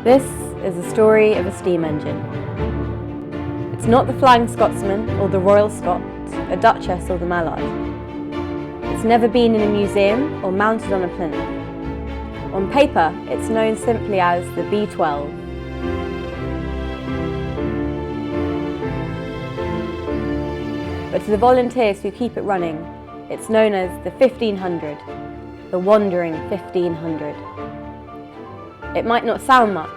This is the story of a steam engine. It's not the Flying Scotsman or the Royal Scot, a Duchess or the Mallard. It's never been in a museum or mounted on a plinth. On paper, it's known simply as the B12. But to the volunteers who keep it running, it's known as the 1500, the Wandering 1500. It might not sound much,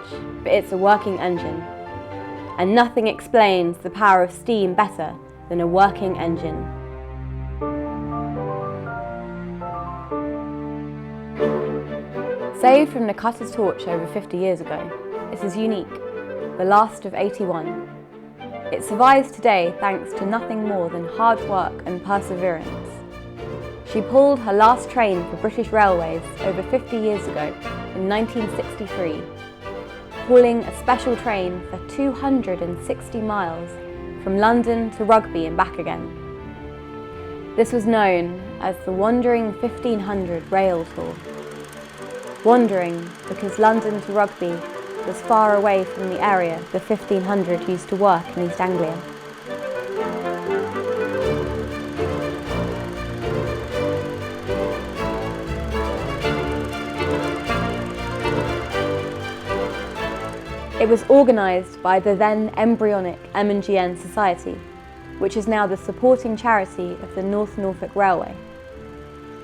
but it's a working engine. And nothing explains the power of steam better than a working engine. Saved from the cutter's torch over 50 years ago, it is unique, the last of 81. It survives today thanks to nothing more than hard work and perseverance. She pulled her last train for British Railways over 50 years ago in 1963, hauling a special train for 260 miles from London to Rugby and back again. This was known as the Wandering 1500 Rail Tour. Wandering because London to Rugby was far away from the area the 1500 used to work in East Anglia. It was organised by the then embryonic M&GN Society, which is now the supporting charity of the North Norfolk Railway.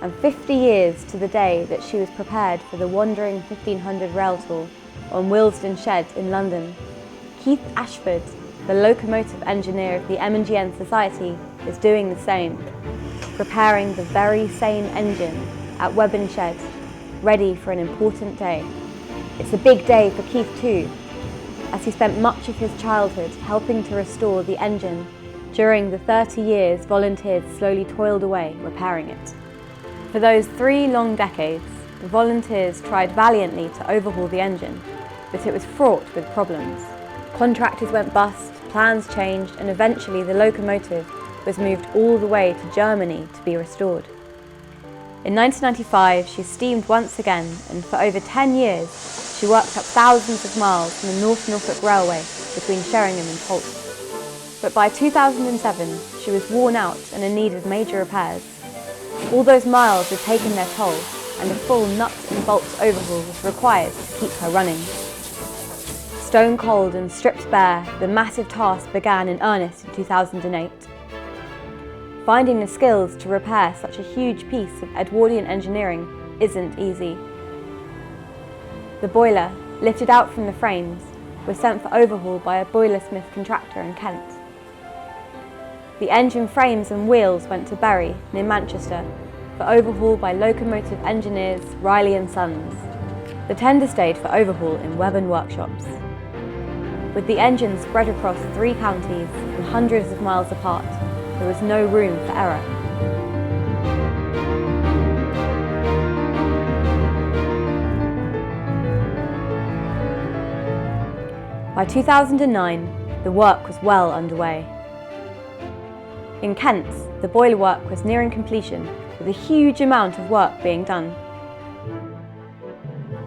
And 50 years to the day that she was prepared for the Wandering 1500 Rail Tour on Willesden Shed in London, Keith Ashford, the locomotive engineer of the M&GN Society, is doing the same, preparing the very same engine at Webben Shed, ready for an important day. It's a big day for Keith too, as he spent much of his childhood helping to restore the engine during the 30 years volunteers slowly toiled away repairing it. For those 3 long decades, the volunteers tried valiantly to overhaul the engine, but it was fraught with problems. Contractors went bust, plans changed, and eventually the locomotive was moved all the way to Germany to be restored. In 1995, she steamed once again, and for over 10 years, she worked up thousands of miles from the North Norfolk Railway between Sheringham and Holt. But by 2007, she was worn out and in need of major repairs. All those miles had taken their toll, and a full nuts and bolts overhaul was required to keep her running. Stone cold and stripped bare, the massive task began in earnest in 2008. Finding the skills to repair such a huge piece of Edwardian engineering isn't easy. The boiler, lifted out from the frames, was sent for overhaul by a boilersmith contractor in Kent. The engine frames and wheels went to Bury, near Manchester, for overhaul by locomotive engineers Riley and Sons. The tender stayed for overhaul in Webben workshops. With the engine spread across 3 counties and hundreds of miles apart, there was no room for error. By 2009, the work was well underway. In Kent, the boiler work was nearing completion, with a huge amount of work being done.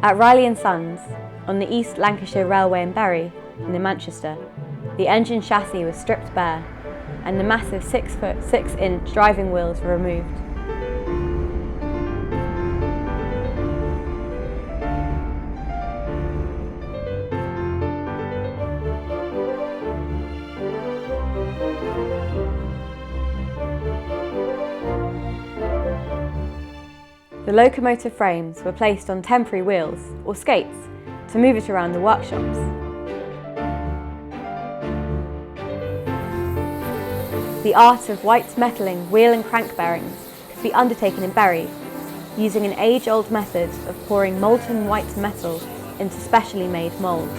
At Riley and Sons, on the East Lancashire Railway in Bury, near Manchester, the engine chassis was stripped bare, and the massive 6-foot 6-inch driving wheels were removed. The locomotive frames were placed on temporary wheels, or skates, to move it around the workshops. The art of white metalling wheel and crank bearings could be undertaken in Bury, using an age-old method of pouring molten white metal into specially made moulds.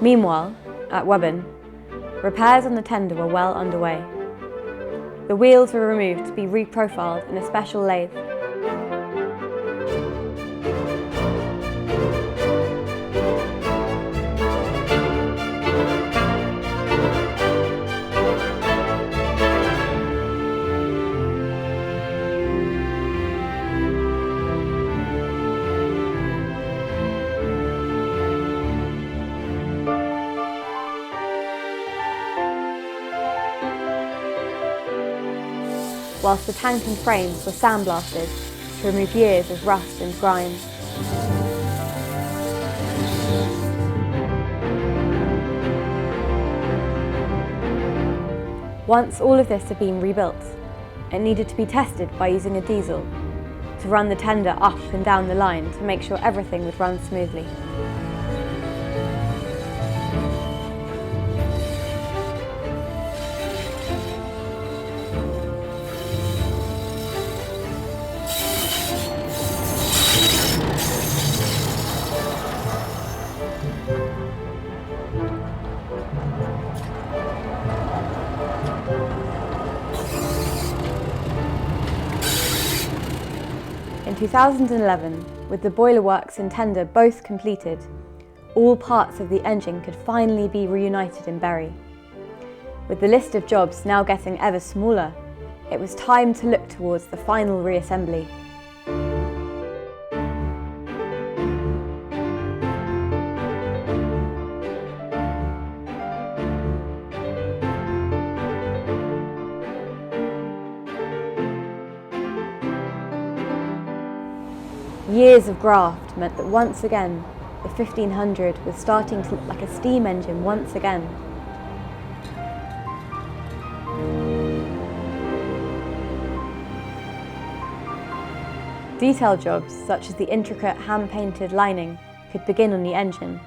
Meanwhile, at Wubben, repairs on the tender were well underway. The wheels were removed to be reprofiled in a special lathe. Whilst the tank and frames were sandblasted to remove years of rust and grime. Once all of this had been rebuilt, it needed to be tested by using a diesel to run the tender up and down the line to make sure everything would run smoothly. In 2011, with the boiler works and tender both completed, all parts of the engine could finally be reunited in Bury. With the list of jobs now getting ever smaller, it was time to look towards the final reassembly. Years of graft meant that once again, the 1500 was starting to look like a steam engine once again. Detail jobs, such as the intricate hand-painted lining, could begin on the engine,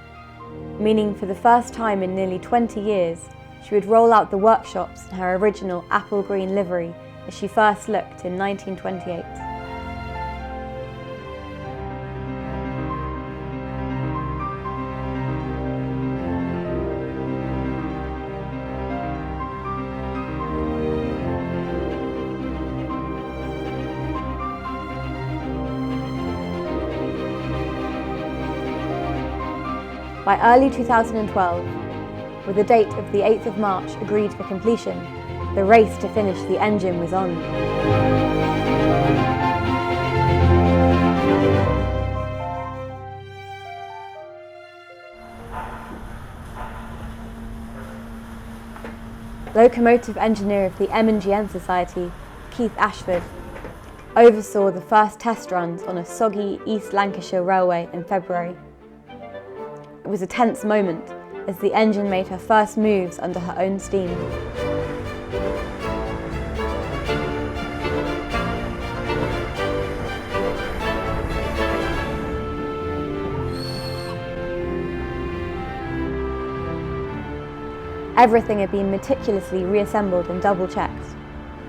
meaning for the first time in nearly 20 years, she would roll out the workshops in her original apple green livery as she first looked in 1928. By early 2012, with the date of the 8th of March agreed for completion, the race to finish the engine was on. Locomotive engineer of the M&GN Society, Keith Ashford, oversaw the first test runs on a soggy East Lancashire railway in February. It was a tense moment as the engine made her first moves under her own steam. Everything had been meticulously reassembled and double-checked,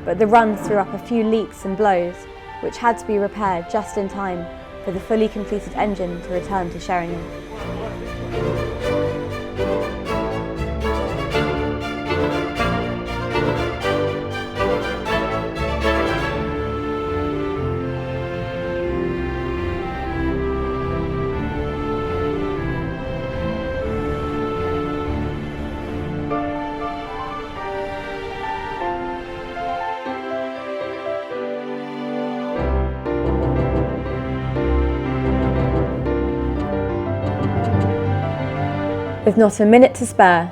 but the runs threw up a few leaks and blows, which had to be repaired just in time for the fully completed engine to return to Sheringham. With not a minute to spare,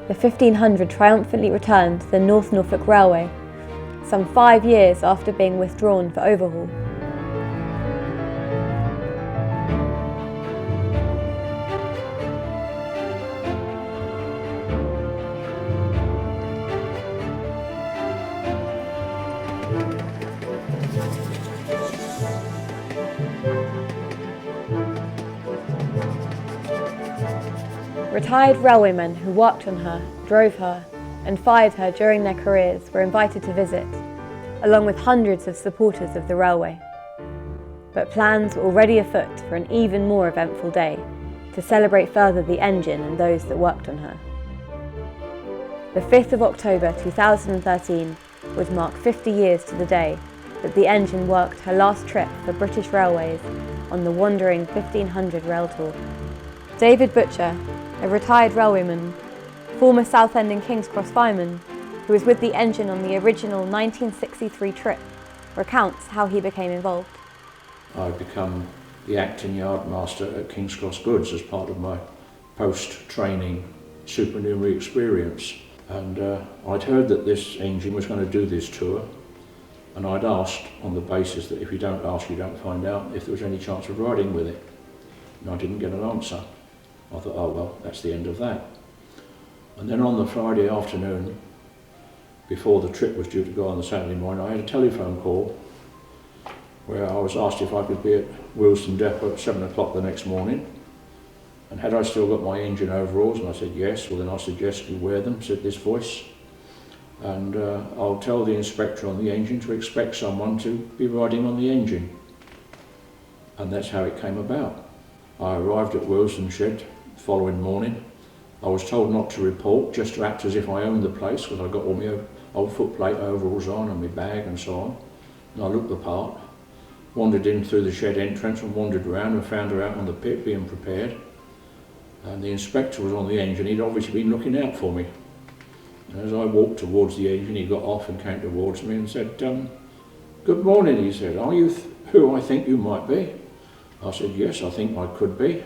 the 1500 triumphantly returned to the North Norfolk Railway, some 5 years after being withdrawn for overhaul. Retired railwaymen who worked on her, drove her, and fired her during their careers were invited to visit, along with hundreds of supporters of the railway. But plans were already afoot for an even more eventful day, to celebrate further the engine and those that worked on her. The 5th of October 2013 would mark 50 years to the day that the engine worked her last trip for British Railways on the wandering 1500 rail tour. David Butcher, a retired railwayman, former Southend and King's Cross fireman, who was with the engine on the original 1963 trip, recounts how he became involved. I'd become the acting yardmaster at King's Cross Goods as part of my post-training supernumerary experience. And I'd heard that this engine was going to do this tour, and I'd asked, on the basis that if you don't ask you don't find out, if there was any chance of riding with it. And I didn't get an answer. I thought, oh well, that's the end of that. And then on the Friday afternoon, before the trip was due to go on the Saturday morning, I had a telephone call where I was asked if I could be at Willesden Depot at 7 o'clock the next morning. And had I still got my engine overalls? And I said yes. Well, then I suggest you wear them, said this voice. And I'll tell the inspector on the engine to expect someone to be riding on the engine. And that's how it came about. I arrived at Willesden Shed the following morning. I was told not to report, just to act as if I owned the place, because I got all my old footplate overalls on and my bag and so on. And I looked the part, wandered in through the shed entrance and wandered around and found her out on the pit being prepared. And the inspector was on the engine. He'd obviously been looking out for me. And as I walked towards the engine, he got off and came towards me and said, "Good morning," he said. "Are you who I think you might be?" I said, "Yes, I think I could be."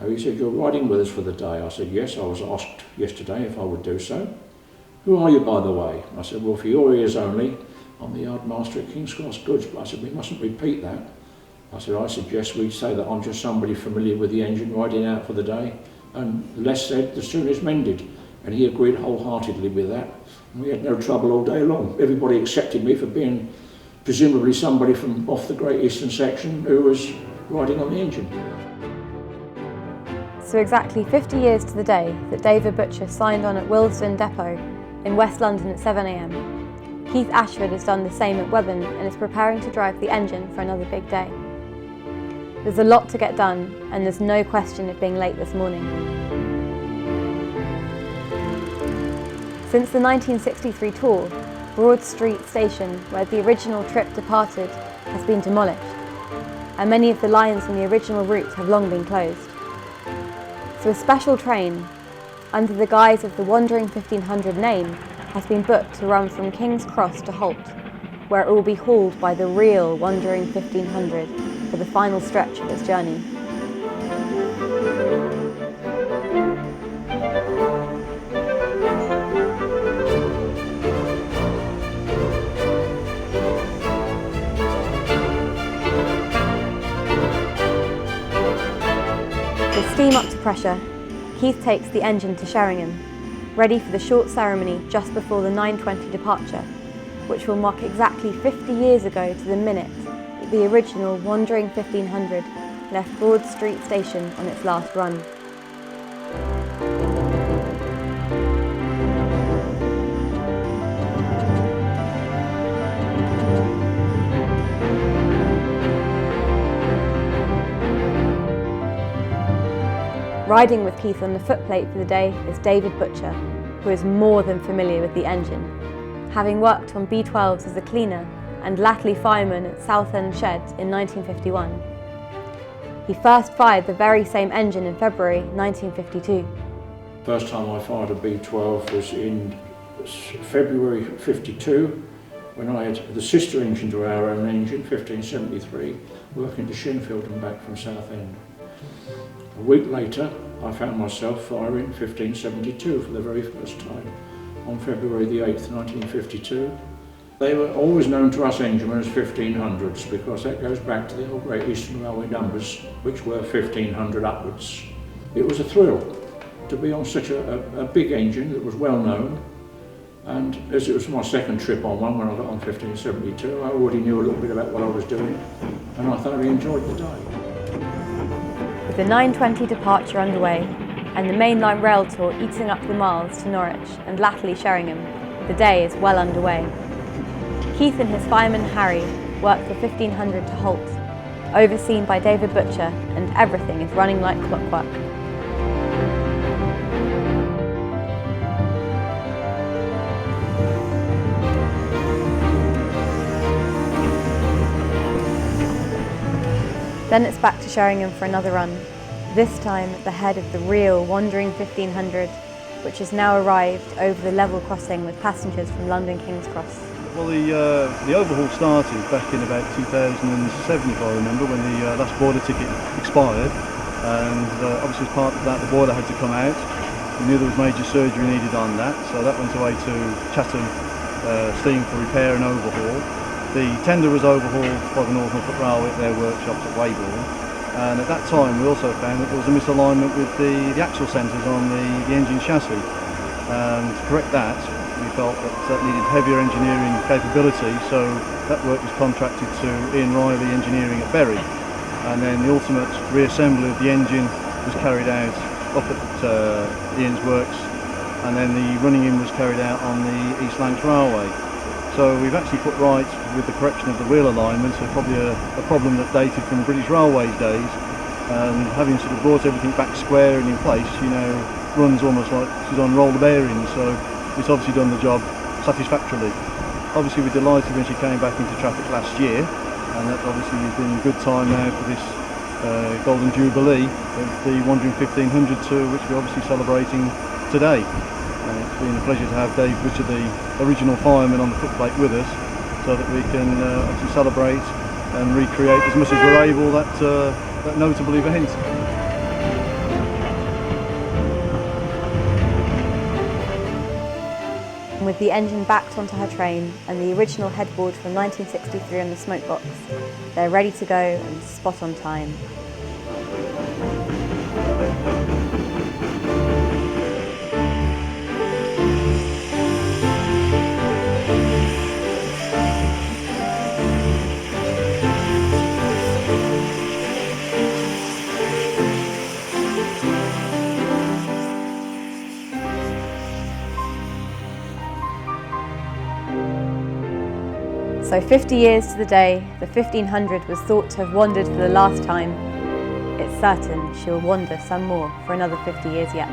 He said, "You're riding with us for the day." I said, "Yes, I was asked yesterday if I would do so." "Who are you, by the way?" I said, "Well, for your ears only, I'm the yardmaster at King's Cross Goods." But I said, "We mustn't repeat that." I said, "I suggest we say that I'm just somebody familiar with the engine riding out for the day, and the less said, the sooner it's mended." And he agreed wholeheartedly with that. And we had no trouble all day long. Everybody accepted me for being presumably somebody from off the Great Eastern section who was riding on the engine. So exactly 50 years to the day that David Butcher signed on at Willesden Depot in West London at 7 AM, Keith Ashford has done the same at Webburn and is preparing to drive the engine for another big day. There's a lot to get done, and there's no question of being late this morning. Since the 1963 tour, Broad Street Station, where the original trip departed, has been demolished, and many of the lines on the original route have long been closed. So a special train, under the guise of the Wandering 1500 name, has been booked to run from King's Cross to Holt, where it will be hauled by the real Wandering 1500 for the final stretch of its journey. With steam up to pressure, Keith takes the engine to Sheringham, ready for the short ceremony just before the 9:20 departure, which will mark exactly 50 years ago to the minute that the original Wandering 1500 left Broad Street Station on its last run. Riding with Keith on the footplate for the day is David Butcher, who is more than familiar with the engine, having worked on B12s as a cleaner and latterly fireman at Southend Shed in 1951. He first fired the very same engine in February 1952. First time I fired a B12 was in February 52, when I had the sister engine to our own engine, 1573, working to Shinfield and back from Southend. A week later, I found myself firing 1572 for the very first time on February the 8th, 1952. They were always known to us enginemen as 1500s because that goes back to the old Great Eastern Railway numbers, which were 1500 upwards. It was a thrill to be on such a big engine that was well known, and as it was my second trip on one when I got on 1572, I already knew a little bit about what I was doing, and I thoroughly enjoyed the day. With the 9:20 departure underway and the mainline rail tour eating up the miles to Norwich and latterly Sheringham, the day is well underway. Keith and his fireman Harry work for 1500 to Holt, overseen by David Butcher, and everything is running like clockwork. Then it's back to Sheringham for another run, this time at the head of the real wandering 1500, which has now arrived over the level crossing with passengers from London King's Cross. Well, the overhaul started back in about 2007, if I remember, when the last border ticket expired, and obviously as part of that the border had to come out. We knew there was major surgery needed on that, so that went away to Chatham Steam for repair and overhaul. The tender was overhauled by the North Norfolk Railway at their workshops at Weybourne, and at that time we also found that there was a misalignment with the axle centres on the engine chassis, and to correct that we felt that needed heavier engineering capability, so that work was contracted to Ian Riley Engineering at Bury, and then the ultimate reassembly of the engine was carried out up at Ian's works, and then the running in was carried out on the East Lancs Railway. So we've actually put right, with the correction of the wheel alignment, so probably a problem that dated from British Railways days, and having sort of brought everything back square and in place, you know, runs almost like she's on roller bearings, so it's obviously done the job satisfactorily. Obviously we're delighted when she came back into traffic last year, and that obviously has been a good time now for this Golden Jubilee of the Wandering 1500 tour, which we're obviously celebrating today. And it's been a pleasure to have Dave Butcher, the original fireman, on the footplate with us, so that we can obviously celebrate and recreate as much as we're able that notable event. With the engine backed onto her train and the original headboard from 1963 on the smokebox, they're ready to go and spot on time. So 50 years to the day, the 1500 was thought to have wandered for the last time. It's certain she'll wander some more for another 50 years yet.